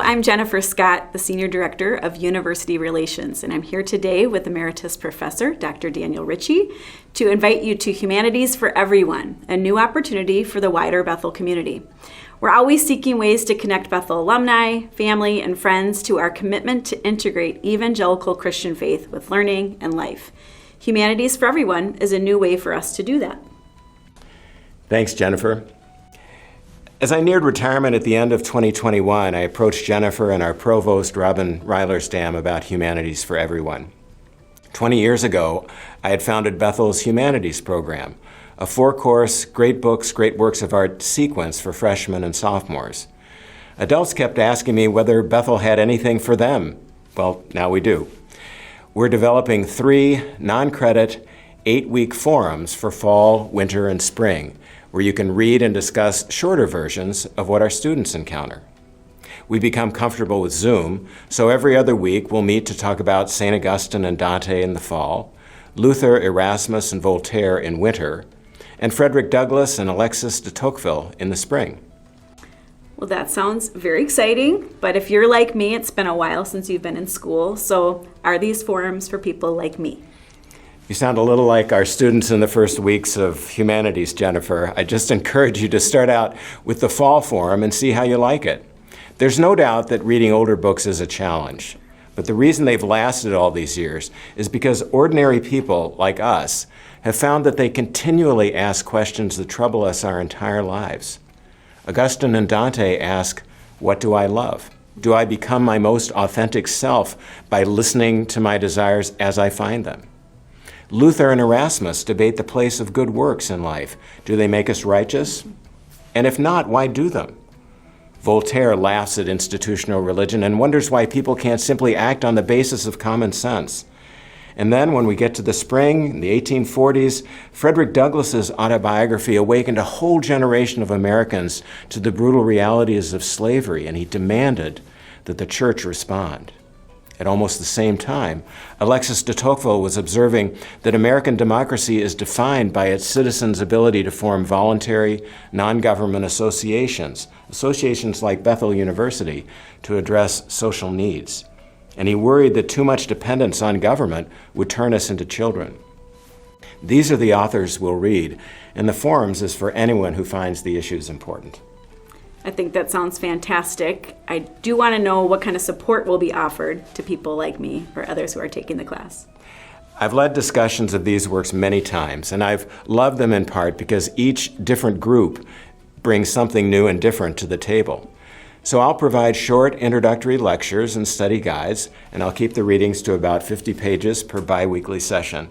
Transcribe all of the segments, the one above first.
I'm Jennifer Scott, the Senior Director of University Relations, and I'm here today with Emeritus Professor Dr. Daniel Ritchie to invite you to Humanities for Everyone, a new opportunity for the wider Bethel community. We're always seeking ways to connect Bethel alumni, family, and friends to our commitment to integrate evangelical Christian faith with learning and life. Humanities for Everyone is a new way for us to do that. Thanks, Jennifer. As I neared retirement at the end of 2021, I approached Jennifer and our provost, Robin Reilersdam, about Humanities for Everyone. 20 years ago, I had founded Bethel's Humanities program, a 4-course, great books, great works of art sequence for freshmen and sophomores. Adults kept asking me whether Bethel had anything for them. Well, now we do. We're developing 3 non-credit, 8-week forums for fall, winter, and spring, where you can read and discuss shorter versions of what our students encounter. We become comfortable with Zoom, so every other week we'll meet to talk about St. Augustine and Dante in the fall, Luther, Erasmus, and Voltaire in winter, and Frederick Douglass and Alexis de Tocqueville in the spring. Well, that sounds very exciting, but if you're like me, it's been a while since you've been in school, so are these forums for people like me? You sound a little like our students in the first weeks of Humanities, Jennifer. I just encourage you to start out with the fall forum and see how you like it. There's no doubt that reading older books is a challenge, but the reason they've lasted all these years is because ordinary people like us have found that they continually ask questions that trouble us our entire lives. Augustine and Dante ask, "What do I love? Do I become my most authentic self by listening to my desires as I find them?" Luther and Erasmus debate the place of good works in life. Do they make us righteous? And if not, why do them? Voltaire laughs at institutional religion and wonders why people can't simply act on the basis of common sense. And then when we get to the spring, in the 1840s, Frederick Douglass's autobiography awakened a whole generation of Americans to the brutal realities of slavery, and he demanded that the church respond. At almost the same time, Alexis de Tocqueville was observing that American democracy is defined by its citizens' ability to form voluntary, non-government associations like Bethel University, to address social needs. And he worried that too much dependence on government would turn us into children. These are the authors we'll read, and the forums is for anyone who finds the issues important. I think that sounds fantastic. I do want to know what kind of support will be offered to people like me or others who are taking the class. I've led discussions of these works many times, and I've loved them in part because each different group brings something new and different to the table. So I'll provide short introductory lectures and study guides, and I'll keep the readings to about 50 pages per bi-weekly session.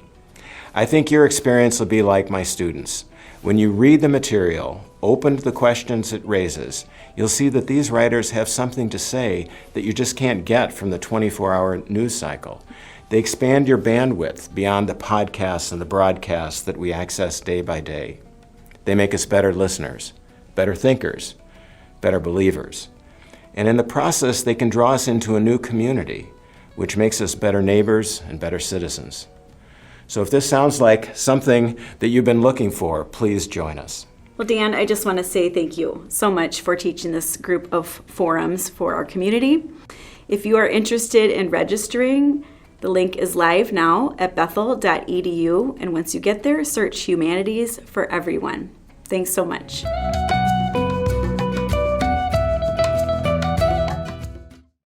I think your experience will be like my students. When you read the material, open to the questions it raises, you'll see that these writers have something to say that you just can't get from the 24-hour news cycle. They expand your bandwidth beyond the podcasts and the broadcasts that we access day by day. They make us better listeners, better thinkers, better believers. And in the process, they can draw us into a new community, which makes us better neighbors and better citizens. So if this sounds like something that you've been looking for, please join us. Well, Dan, I just want to say thank you so much for teaching this group of forums for our community. If you are interested in registering, the link is live now at bethel.edu, and once you get there, search Humanities for Everyone. Thanks so much.